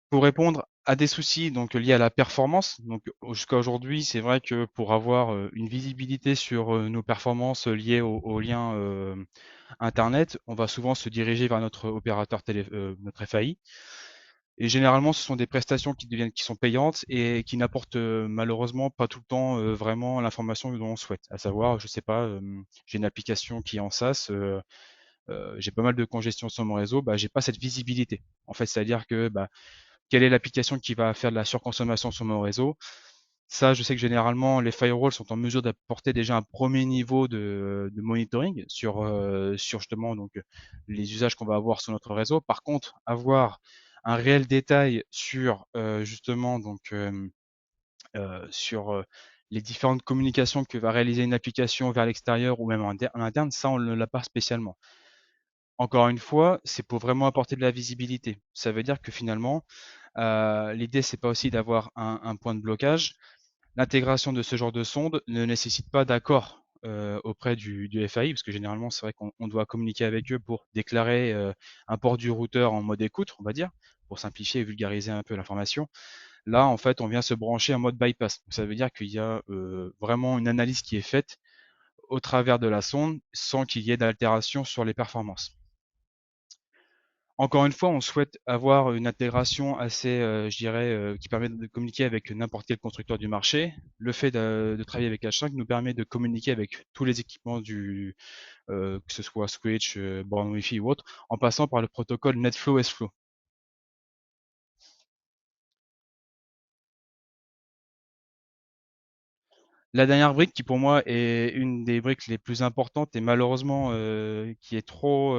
Pour répondre à des soucis donc liés à la performance, donc jusqu'à aujourd'hui, c'est vrai que pour avoir une visibilité sur nos performances liées au lien internet, on va souvent se diriger vers notre opérateur notre FAI. Et généralement, ce sont des prestations qui sont payantes et qui n'apportent malheureusement pas tout le temps vraiment l'information dont on souhaite. À savoir, je sais pas, j'ai une application qui est en SaaS, j'ai pas mal de congestion sur mon réseau, bah, j'ai pas cette visibilité. En fait, c'est-à-dire que bah, quelle est l'application qui va faire de la surconsommation sur mon réseau? Ça, je sais que généralement, les firewalls sont en mesure d'apporter déjà un premier niveau de monitoring sur justement donc les usages qu'on va avoir sur notre réseau. Par contre, avoir un réel détail sur justement sur les différentes communications que va réaliser une application vers l'extérieur ou même en interne, ça, on ne l'a pas spécialement. Encore une fois, c'est pour vraiment apporter de la visibilité. Ça veut dire que finalement, l'idée, c'est pas aussi d'avoir un point de blocage. L'intégration de ce genre de sonde ne nécessite pas d'accord auprès du FAI, parce que généralement, c'est vrai qu'on doit communiquer avec eux pour déclarer un port du routeur en mode écoute, on va dire, pour simplifier et vulgariser un peu l'information. Là, en fait, on vient se brancher en mode bypass. Donc, ça veut dire qu'il y a vraiment une analyse qui est faite au travers de la sonde sans qu'il y ait d'altération sur les performances. Encore une fois, on souhaite avoir une intégration assez, je dirais, qui permet de communiquer avec n'importe quel constructeur du marché. Le fait de travailler avec H5 nous permet de communiquer avec tous les équipements que ce soit Switch, borne Wi-Fi ou autre, en passant par le protocole NetFlow S-Flow. La dernière brique qui pour moi est une des briques les plus importantes et malheureusement qui est trop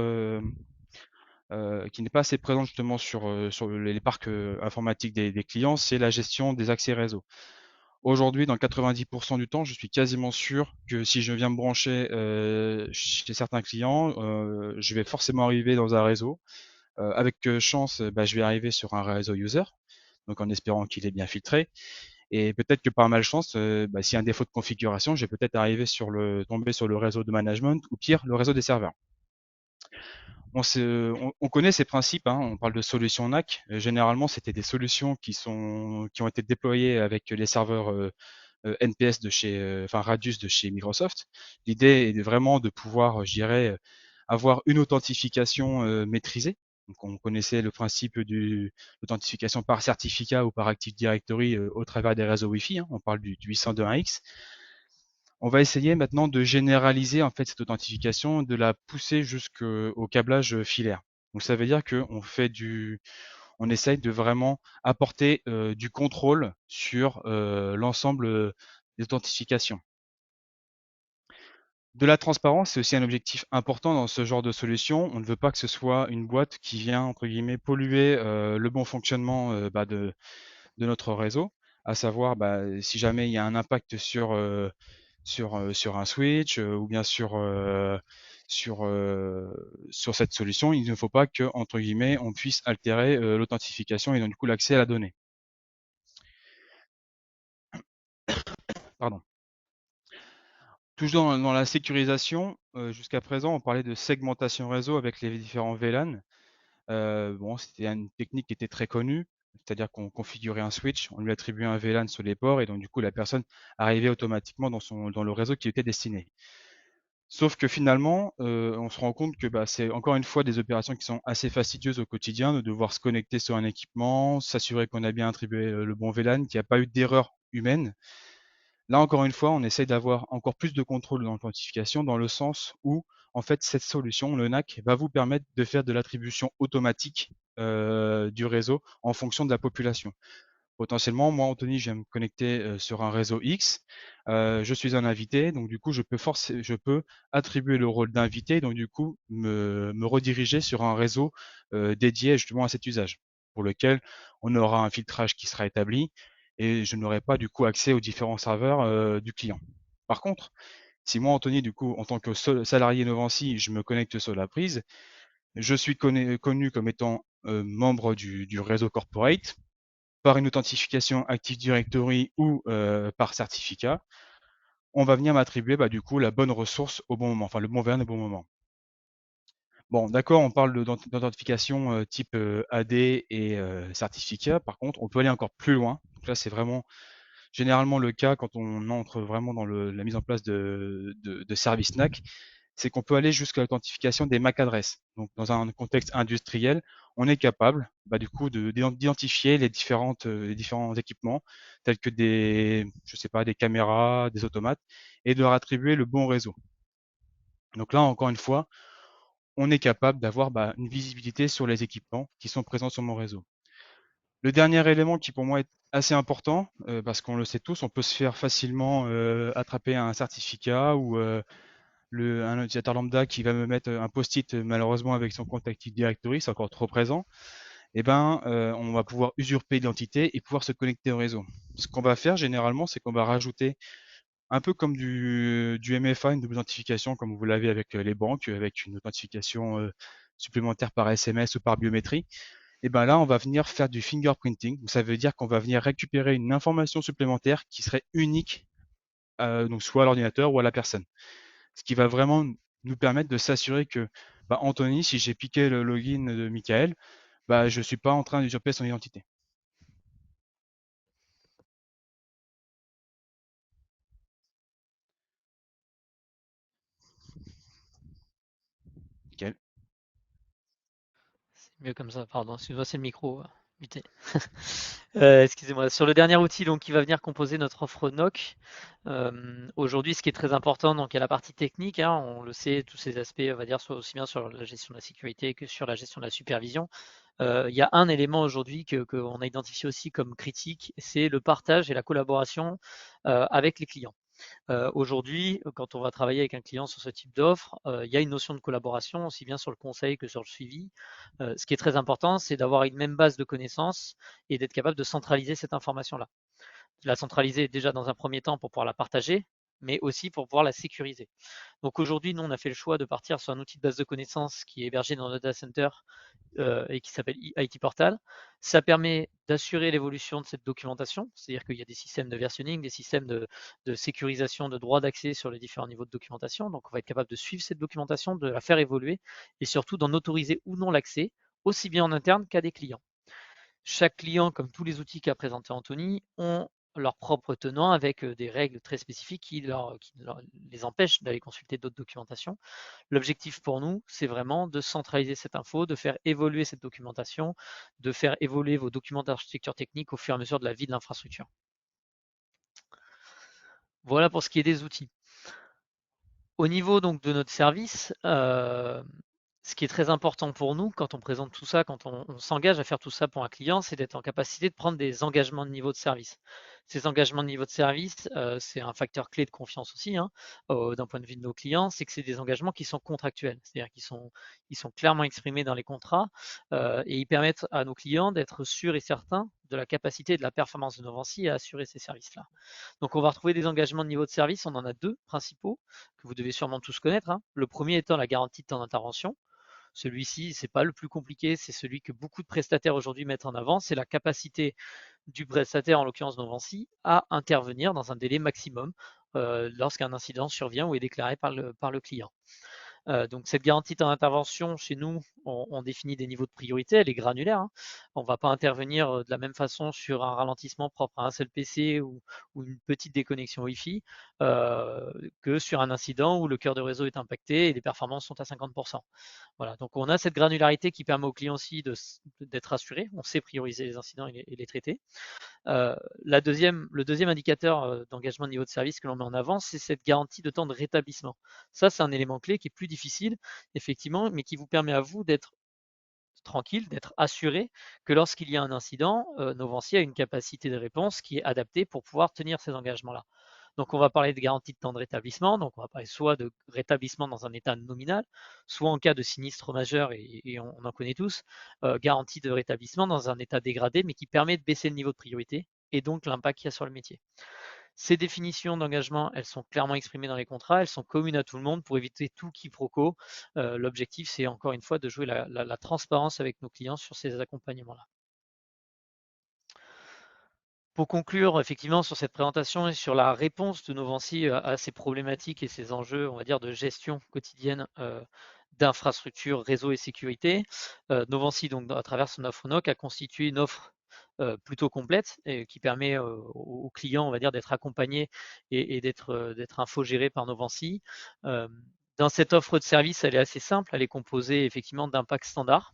qui n'est pas assez présente justement sur les parcs informatiques des clients, c'est la gestion des accès réseau. Aujourd'hui, dans 90% du temps, je suis quasiment sûr que si je viens me brancher chez certains clients, je vais forcément arriver dans un réseau. Avec chance, bah, je vais arriver sur un réseau user, donc en espérant qu'il est bien filtré. Et peut-être que par malchance, bah, s'il y a un défaut de configuration, je vais peut-être arriver tomber sur le réseau de management ou pire, le réseau des serveurs. On connaît ces principes, hein, on parle de solutions NAC. Généralement, c'était des solutions qui ont été déployées avec les serveurs NPS enfin Radius de chez Microsoft. L'idée est vraiment de pouvoir, je dirais, avoir une authentification maîtrisée. Donc, on connaissait le principe de l'authentification par certificat ou par Active Directory au travers des réseaux Wi-Fi, hein. On parle du 802.1x. On va essayer maintenant de généraliser en fait cette authentification, de la pousser jusqu'au câblage filaire. Donc ça veut dire on essaye de vraiment apporter du contrôle sur l'ensemble des authentifications. De la transparence, c'est aussi un objectif important dans ce genre de solution. On ne veut pas que ce soit une boîte qui vient, entre guillemets, polluer le bon fonctionnement de notre réseau, à savoir bah, si jamais il y a un impact sur un switch ou bien sur cette solution, il ne faut pas que, entre guillemets, on puisse altérer l'authentification et donc du coup l'accès à la donnée. Pardon. Toujours dans la sécurisation, jusqu'à présent, on parlait de segmentation réseau avec les différents VLAN. Bon, c'était une technique qui était très connue, c'est-à-dire qu'on configurait un switch, on lui attribuait un VLAN sur les ports et donc du coup la personne arrivait automatiquement dans le réseau qui était destiné. Sauf que finalement, on se rend compte que bah, c'est encore une fois des opérations qui sont assez fastidieuses au quotidien, de devoir se connecter sur un équipement, s'assurer qu'on a bien attribué le bon VLAN, qu'il n'y a pas eu d'erreur humaine. Là, encore une fois, on essaye d'avoir encore plus de contrôle dans l'authentification dans le sens où, en fait, cette solution, le NAC, va vous permettre de faire de l'attribution automatique du réseau en fonction de la population. Potentiellement, moi, Anthony, je viens me connecter sur un réseau X. Je suis un invité, donc du coup, je peux attribuer le rôle d'invité, donc du coup, me rediriger sur un réseau dédié justement à cet usage, pour lequel on aura un filtrage qui sera établi et je n'aurai pas du coup accès aux différents serveurs du client. Par contre, si moi, Anthony, du coup, en tant que salarié Novancy, je me connecte sur la prise, je suis connu comme étant membre du réseau corporate par une authentification Active Directory ou par certificat, on va venir m'attribuer bah, du coup la bonne ressource au bon moment, enfin le bon VLAN au bon moment. Bon, d'accord, on parle d'authentification type AD et certificat. Par contre, on peut aller encore plus loin. Donc là, c'est vraiment généralement le cas quand on entre vraiment dans la mise en place de services NAC, c'est qu'on peut aller jusqu'à l'authentification des MAC adresses. Donc, dans un contexte industriel, on est capable, bah, du coup, d'identifier les différents équipements, tels que je sais pas, des caméras, des automates, et de leur attribuer le bon réseau. Donc là, encore une fois, on est capable d'avoir bah, une visibilité sur les équipements qui sont présents sur mon réseau. Le dernier élément qui pour moi est assez important, parce qu'on le sait tous, on peut se faire facilement attraper un certificat ou un utilisateur lambda qui va me mettre un post-it malheureusement avec son compte Active Directory, c'est encore trop présent, et ben on va pouvoir usurper l'identité et pouvoir se connecter au réseau. Ce qu'on va faire généralement, c'est qu'on va rajouter un peu comme du MFA, une double authentification, comme vous l'avez avec les banques, avec une authentification supplémentaire par SMS ou par biométrie. Et ben là, on va venir faire du fingerprinting. Ça veut dire qu'on va venir récupérer une information supplémentaire qui serait unique, donc soit à l'ordinateur ou à la personne. Ce qui va vraiment nous permettre de s'assurer que bah, Anthony, si j'ai piqué le login de Michael, bah, je ne suis pas en train d'usurper son identité. Michael. C'est mieux comme ça, pardon. Excuse-moi, c'est le micro. Muté. Excusez-moi. Sur le dernier outil donc, qui va venir composer notre offre NOC, aujourd'hui, ce qui est très important, donc il y a la partie technique, hein, on le sait, tous ces aspects, on va dire, soit aussi bien sur la gestion de la sécurité que sur la gestion de la supervision. Il y a un élément aujourd'hui qu'on a identifié aussi comme critique, c'est le partage et la collaboration avec les clients. Aujourd'hui, quand on va travailler avec un client sur ce type d'offre, il y a une notion de collaboration, aussi bien sur le conseil que sur le suivi. Ce qui est très important, c'est d'avoir une même base de connaissances et d'être capable de centraliser cette information-là. La centraliser déjà dans un premier temps pour pouvoir la partager, mais aussi pour pouvoir la sécuriser. Donc aujourd'hui, nous, on a fait le choix de partir sur un outil de base de connaissances qui est hébergé dans notre data center et qui s'appelle IT Portal. Ça permet d'assurer l'évolution de cette documentation, c'est-à-dire qu'il y a des systèmes de versionning, des systèmes de sécurisation de droits d'accès sur les différents niveaux de documentation. Donc on va être capable de suivre cette documentation, de la faire évoluer et surtout d'en autoriser ou non l'accès, aussi bien en interne qu'à des clients. Chaque client, comme tous les outils qu'a présenté Anthony, ont leur propre tenant avec des règles très spécifiques qui les empêchent d'aller consulter d'autres documentations. L'objectif pour nous, c'est vraiment de centraliser cette info, de faire évoluer cette documentation, de faire évoluer vos documents d'architecture technique au fur et à mesure de la vie de l'infrastructure. Voilà pour ce qui est des outils. Au niveau donc de notre service, ce qui est très important pour nous quand on présente tout ça, quand on s'engage à faire tout ça pour un client, c'est d'être en capacité de prendre des engagements de niveau de service. Ces engagements de niveau de service, c'est un facteur clé de confiance aussi, hein, d'un point de vue de nos clients, c'est que c'est des engagements qui sont contractuels, c'est-à-dire qu'ils sont clairement exprimés dans les contrats et ils permettent à nos clients d'être sûrs et certains de la capacité et de la performance de Novancy à assurer ces services-là. Donc on va retrouver des engagements de niveau de service, on en a deux principaux que vous devez sûrement tous connaître, hein. Le premier étant la garantie de temps d'intervention. Celui-ci, c'est pas le plus compliqué, c'est celui que beaucoup de prestataires aujourd'hui mettent en avant, c'est la capacité du prestataire, en l'occurrence Novancy, à intervenir dans un délai maximum lorsqu'un incident survient ou est déclaré par le client. Donc cette garantie d'intervention, chez nous, on définit des niveaux de priorité, elle est granulaire, hein. On ne va pas intervenir de la même façon sur un ralentissement propre à un seul PC ou une petite déconnexion Wi-Fi que sur un incident où le cœur de réseau est impacté et les performances sont à 50%. Voilà, donc on a cette granularité qui permet aux clients aussi d'être rassurés. On sait prioriser les incidents et les traiter. Le deuxième indicateur d'engagement de niveau de service que l'on met en avant, c'est cette garantie de temps de rétablissement. Ça, c'est un élément clé qui est plus difficile, effectivement, mais qui vous permet à vous d'être tranquille, d'être assuré que lorsqu'il y a un incident, Novancy a une capacité de réponse qui est adaptée pour pouvoir tenir ces engagements-là. Donc on va parler de garantie de temps de rétablissement, donc on va parler soit de rétablissement dans un état nominal, soit en cas de sinistre majeur, et on en connaît tous, garantie de rétablissement dans un état dégradé, mais qui permet de baisser le niveau de priorité et donc l'impact qu'il y a sur le métier. Ces définitions d'engagement, elles sont clairement exprimées dans les contrats, elles sont communes à tout le monde pour éviter tout quiproquo. L'objectif, c'est encore une fois de jouer la transparence avec nos clients sur ces accompagnements-là. Pour conclure effectivement sur cette présentation et sur la réponse de Novancy à ces problématiques et ces enjeux, on va dire, de gestion quotidienne d'infrastructures, réseau et sécurité, Novancy, donc, à travers son offre NOC, a constitué une offre plutôt complète et qui permet aux clients, on va dire, d'être accompagnés et d'être infogérés par Novancy. Dans cette offre de service, elle est assez simple, elle est composée effectivement d'un pack standard,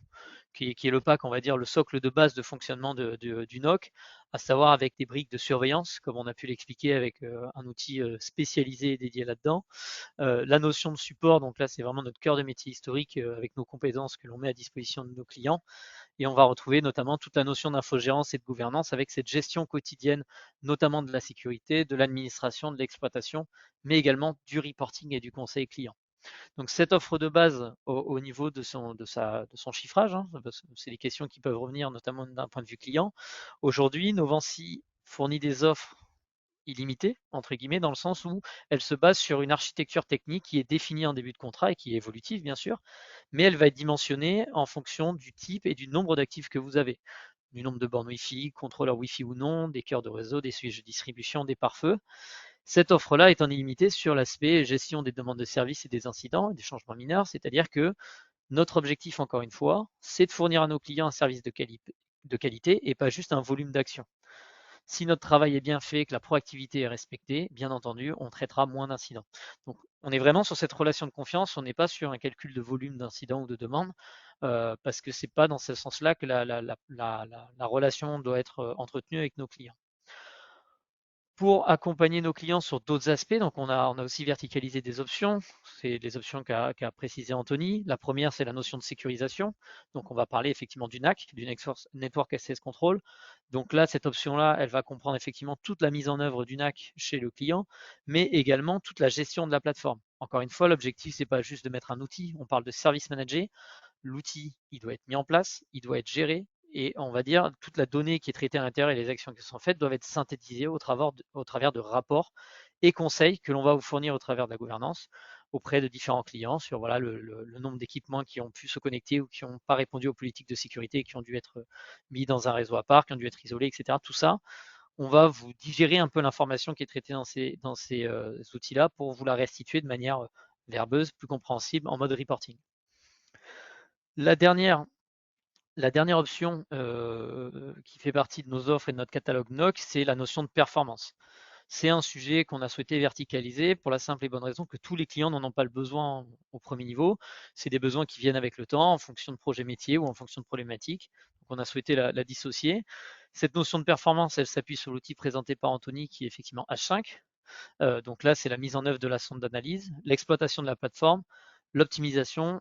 qui est le pack, on va dire, le socle de base de fonctionnement du NOC, à savoir avec des briques de surveillance, comme on a pu l'expliquer avec un outil spécialisé et dédié là-dedans. La notion de support, donc là c'est vraiment notre cœur de métier historique avec nos compétences que l'on met à disposition de nos clients. Et on va retrouver notamment toute la notion d'infogérance et de gouvernance avec cette gestion quotidienne, notamment de la sécurité, de l'administration, de l'exploitation, mais également du reporting et du conseil client. Donc cette offre de base au niveau de son chiffrage, hein, parce que c'est des questions qui peuvent revenir notamment d'un point de vue client. Aujourd'hui, Novancy fournit des offres illimitées, entre guillemets, dans le sens où elle se base sur une architecture technique qui est définie en début de contrat et qui est évolutive, bien sûr, mais elle va être dimensionnée en fonction du type et du nombre d'actifs que vous avez, du nombre de bornes Wi-Fi, contrôleurs Wi-Fi ou non, des cœurs de réseau, des switches de distribution, des pare-feux. Cette offre-là est en illimité sur l'aspect gestion des demandes de services et des incidents et des changements mineurs, c'est-à-dire que notre objectif, encore une fois, c'est de fournir à nos clients un service de qualité et pas juste un volume d'action. Si notre travail est bien fait, que la proactivité est respectée, bien entendu, on traitera moins d'incidents. Donc, on est vraiment sur cette relation de confiance, on n'est pas sur un calcul de volume d'incidents ou de demandes, parce que c'est pas dans ce sens-là que la relation doit être entretenue avec nos clients. Pour accompagner nos clients sur d'autres aspects, donc on a aussi verticalisé des options. C'est les options qu'a précisé Anthony. La première, c'est la notion de sécurisation. Donc on va parler effectivement du NAC, du Network Access Control. Donc là, cette option-là, elle va comprendre effectivement toute la mise en œuvre du NAC chez le client, mais également toute la gestion de la plateforme. Encore une fois, l'objectif, c'est pas juste de mettre un outil, on parle de service manager. L'outil, il doit être mis en place, il doit être géré, et on va dire toute la donnée qui est traitée à l'intérieur et les actions qui sont faites doivent être synthétisées au travers de rapports et conseils que l'on va vous fournir au travers de la gouvernance auprès de différents clients sur voilà, le nombre d'équipements qui ont pu se connecter ou qui n'ont pas répondu aux politiques de sécurité et qui ont dû être mis dans un réseau à part, qui ont dû être isolés, etc. Tout ça, on va vous digérer un peu l'information qui est traitée dans ces outils-là pour vous la restituer de manière verbeuse, plus compréhensible, en mode reporting. La dernière option qui fait partie de nos offres et de notre catalogue NOC, c'est la notion de performance. C'est un sujet qu'on a souhaité verticaliser pour la simple et bonne raison que tous les clients n'en ont pas le besoin au premier niveau. C'est des besoins qui viennent avec le temps en fonction de projets métiers ou en fonction de problématiques. Donc on a souhaité la dissocier. Cette notion de performance, elle s'appuie sur l'outil présenté par Anthony qui est effectivement H5. Donc là, c'est la mise en œuvre de la sonde d'analyse, l'exploitation de la plateforme, l'optimisation,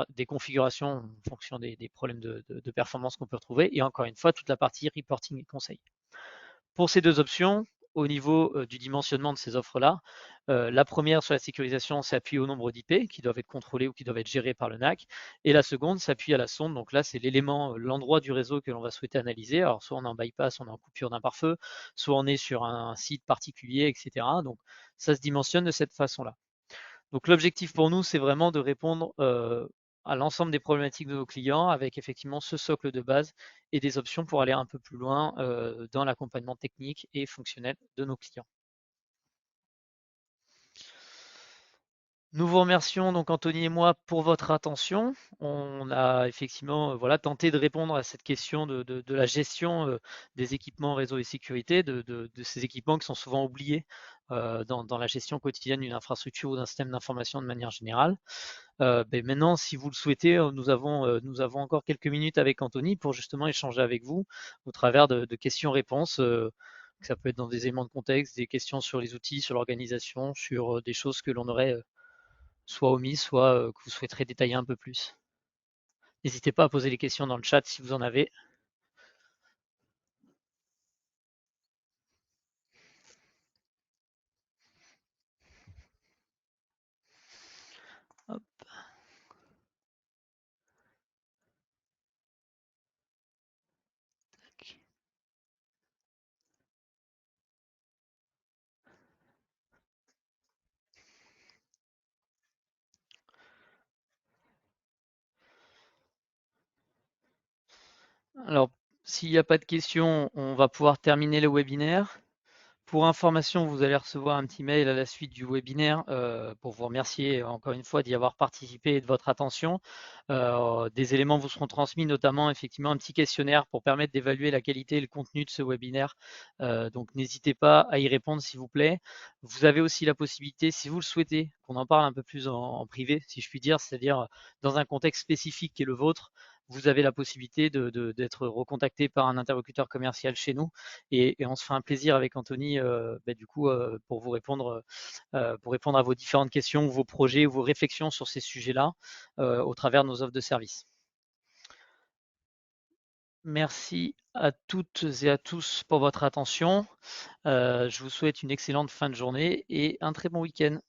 des configurations en fonction des problèmes de performance qu'on peut retrouver, et encore une fois, toute la partie reporting et conseil. Pour ces deux options, au niveau du dimensionnement de ces offres-là, la première sur la sécurisation s'appuie au nombre d'IP qui doivent être contrôlés ou qui doivent être gérés par le NAC, et la seconde s'appuie à la sonde. Donc là, c'est l'élément, l'endroit du réseau que l'on va souhaiter analyser. Alors soit on est en bypass, on est en coupure d'un pare-feu, soit on est sur un site particulier, etc. Donc ça se dimensionne de cette façon-là. Donc l'objectif pour nous, c'est vraiment de répondre à l'ensemble des problématiques de nos clients avec effectivement ce socle de base et des options pour aller un peu plus loin dans l'accompagnement technique et fonctionnel de nos clients. Nous vous remercions donc Anthony et moi pour votre attention. On a effectivement voilà, tenté de répondre à cette question de la gestion des équipements réseau et sécurité, de ces équipements qui sont souvent oubliés dans la gestion quotidienne d'une infrastructure ou d'un système d'information de manière générale. Ben maintenant, si vous le souhaitez, nous avons encore quelques minutes avec Anthony pour justement échanger avec vous au travers de questions-réponses. Ça peut être dans des éléments de contexte, des questions sur les outils, sur l'organisation, sur des choses que l'on aurait soit omis, soit que vous souhaiterez détailler un peu plus. N'hésitez pas à poser les questions dans le chat si vous en avez. Hop. Alors, s'il n'y a pas de questions, on va pouvoir terminer le webinaire. Pour information, vous allez recevoir un petit mail à la suite du webinaire pour vous remercier encore une fois d'y avoir participé et de votre attention. Des éléments vous seront transmis, notamment effectivement un petit questionnaire pour permettre d'évaluer la qualité et le contenu de ce webinaire. Donc n'hésitez pas à y répondre s'il vous plaît. Vous avez aussi la possibilité, si vous le souhaitez, qu'on en parle un peu plus en privé, si je puis dire, c'est-à-dire dans un contexte spécifique qui est le vôtre, vous avez la possibilité d'être recontacté par un interlocuteur commercial chez nous et on se fera un plaisir avec Anthony du coup pour répondre à vos différentes questions, vos projets, vos réflexions sur ces sujets-là au travers de nos offres de services. Merci à toutes et à tous pour votre attention. Je vous souhaite une excellente fin de journée et un très bon week-end.